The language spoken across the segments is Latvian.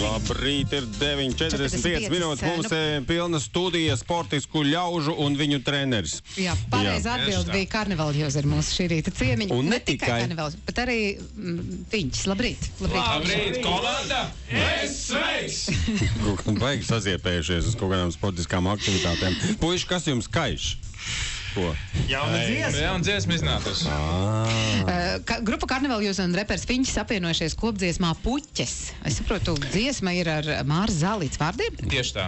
Labrīt, ir 9:45 minūtes. Mums ir pilna studija sportisku ļaužu un viņu treneris. Jā, pareizi atbild bija Karnevāla Jūzer mūsu šī rīta ciemiņi. Un ne tikai Karnevāls, bet arī Fiņķis. Labrīt. Labrīt, komanda! Es sveiks! Baigi saziepējušies uz kaut kādām sportiskām aktivitātēm. Puiši, kas jums kaiš? Ko? Jauna dziesma iznākas. Grupa Karnevāla Jūzer un reperis Fiņķis apvienojušies kopdziesmā Puķes. Es saprotu, dziesma ir ar Māras Zālītes vārdiem? Tieši tā.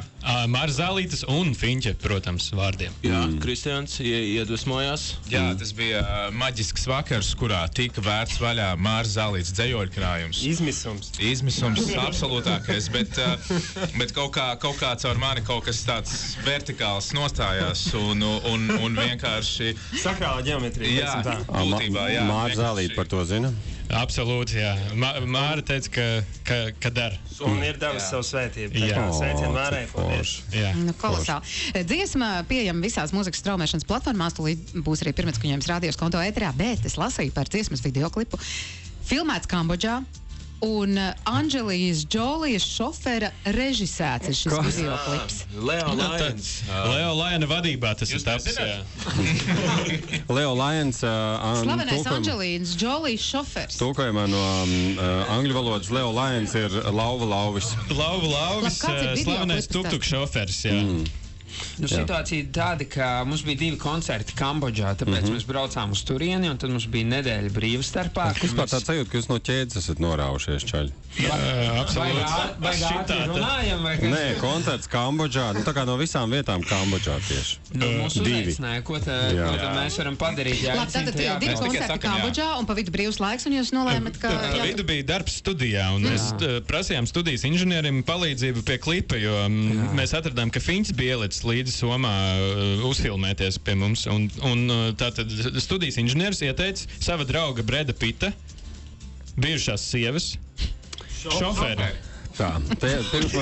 Māras Zālītes un Fiņķa, protams, vārdiem. Jā, Kristians iedvesmojās. Jā, tas bija maģisks vakars, kurā tika vērts vaļā Māras Zālītes dzejoļu krājums. Izmisums absolūtākais, bet kaut kā caur mani kaut kas tāds vertikāls nostājās un vienkārši sakrāla ģeometrija. Jā, būtībā, jā. Māra Zālīte par to zina? Absolūti, jā. Māra teica, ka dar. Un ir devis savu svētību. Sveicien Mārai, paldies. Kolosāli. Dziesma pieejama visās mūzikas straumēšanas platformās, tūlīt būs arī pirmizskaņojums radios konto ēterā, bet es lasīju par dziesmas videoklipu. Filmēts Kambodžā. Un Anģelijas Džolijas šofera režisēts ir šis videoklips. Leo Lions. Leo Liona vadībā tas ir taps. Leo Lions. Slavenais Anģelijas Džolijas šofers. Tulkojumā no angļu valodas Leo Lions ir Lauva Lauvis. Lauva Lauvis, slavenais tuk-tuk šofers, jā. Situācija tāda, ka mums bija 2 koncerti Kambodžā, tāpēc mēs braucām uz turieni, un tad mums bija nedēļa brīva starpā. Vispār tāds sajūta, ka jūs no ķēdes esat noraušies, čaļi. Absolūti. Vai ātri runājam, vai kas? Nē, koncerts Kambodžā, tā kā no visām vietām Kambodžā tieši. Mūsu uzaicināja, ko tad mēs varam padarīt? Labi, tātad 2 koncerti Kambodžā, un pa vidu brīvs laiks, un jūs nolēmat, ka... Pa vidu bija darbs studijā, un mēs prasījām studijas inženierim palīdzību pie klipa, jo mēs atradām, ka Fiņķis bija ielicis līdzi Somā uzfilmēties pie mums. Un tātad studijas inženieris ieteica sava drauga Breda Pita, bijušās sievas, šoferi. Tā, pirms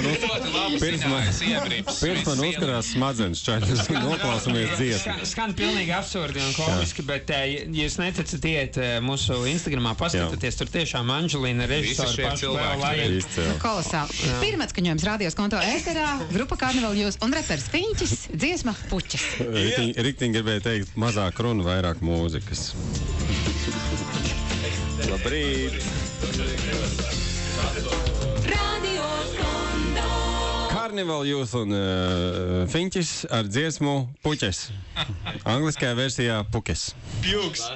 man uzkarās smadzenes, čaļi, noklausamies dziesmu. Skan pilnīgi absurdi un komiski, bet, ja jūs neticat, iet mūsu Instagramā, paskatieties, tur tiešām Anģelīna režisori paši vēl lajā. Kolosāli. Pirmizskaņojums radios konto ēterā, grupa Karnevāla Jūzer un reperis Fiņķis, dziesma Puķes. Riktiņ gribēja teikt, mazāk runu, vairāk mūzikas. Labrīt! Karnevāla Jūzer un Fiņķis ar dziesmu Puķes. Angliskajā versijā Pukes. Pjūks.